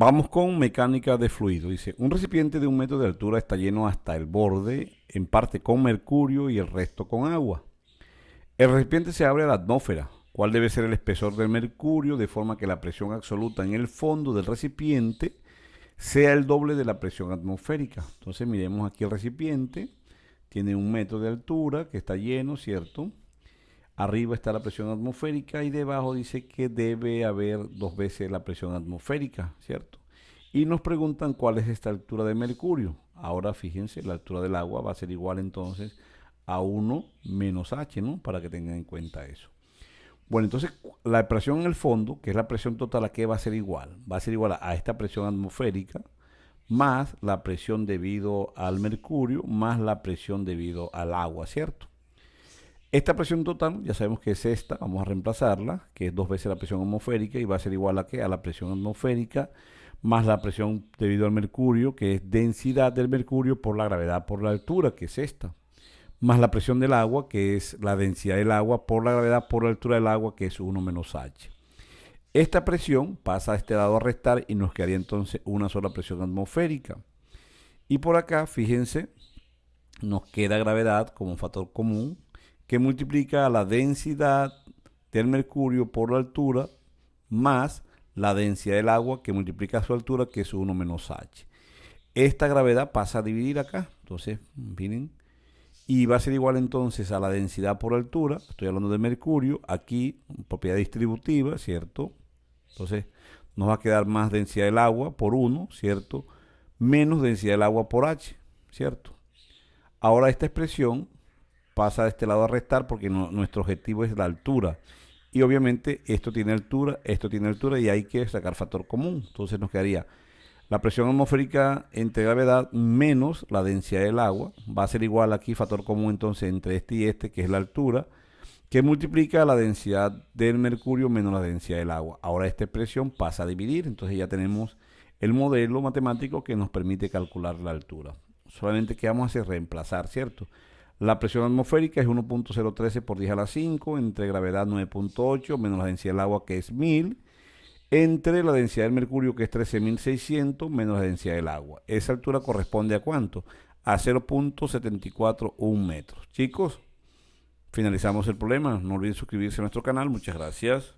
Vamos con mecánica de fluido. Dice, un recipiente de 1 metro de altura está lleno hasta el borde, en parte con mercurio y el resto con agua. El recipiente se abre a la atmósfera. ¿Cuál debe ser el espesor del mercurio de forma que la presión absoluta en el fondo del recipiente sea el doble de la presión atmosférica? Entonces miremos aquí el recipiente. Tiene 1 metro de altura que está lleno, ¿cierto? Arriba está la presión atmosférica y debajo dice que debe haber 2 veces la presión atmosférica, ¿cierto? Y nos preguntan cuál es esta altura de mercurio. Ahora fíjense, la altura del agua va a ser igual entonces a 1 menos H, ¿no? Para que tengan en cuenta eso. Bueno, entonces la presión en el fondo, que es la presión total, ¿a qué va a ser igual? Va a ser igual a esta presión atmosférica más la presión debido al mercurio más la presión debido al agua, ¿cierto? Esta presión total, ya sabemos que es esta, vamos a reemplazarla, que es 2 veces la presión atmosférica y va a ser igual a ¿qué? A la presión atmosférica más la presión debido al mercurio, que es densidad del mercurio por la gravedad por la altura, que es esta, más la presión del agua, que es la densidad del agua por la gravedad por la altura del agua, que es 1 menos H. Esta presión pasa a este lado a restar y nos quedaría entonces una sola presión atmosférica. Y por acá, fíjense, nos queda gravedad como un factor común que multiplica la densidad del mercurio por la altura más la densidad del agua que multiplica su altura, que es 1 menos H. Esta gravedad pasa a dividir acá, entonces miren, y va a ser igual entonces a la densidad por altura, estoy hablando de mercurio, aquí propiedad distributiva, ¿cierto? Entonces nos va a quedar más densidad del agua por 1, ¿cierto? Menos densidad del agua por H, ¿cierto? Ahora esta expresión pasa de este lado a restar porque nuestro objetivo es la altura. Y obviamente esto tiene altura y hay que sacar factor común. Entonces nos quedaría la presión atmosférica entre gravedad menos la densidad del agua. Va a ser igual aquí factor común entonces entre este y este, que es la altura, que multiplica la densidad del mercurio menos la densidad del agua. Ahora esta expresión pasa a dividir, entonces ya tenemos el modelo matemático que nos permite calcular la altura. Solamente que vamos a hacer reemplazar, ¿cierto? La presión atmosférica es 1.013 por 10 a la 5, entre gravedad 9.8, menos la densidad del agua, que es 1000, entre la densidad del mercurio, que es 13.600, menos la densidad del agua. Esa altura corresponde ¿a cuánto? A 0.741 metros. Chicos, finalizamos el problema. No olviden suscribirse a nuestro canal. Muchas gracias.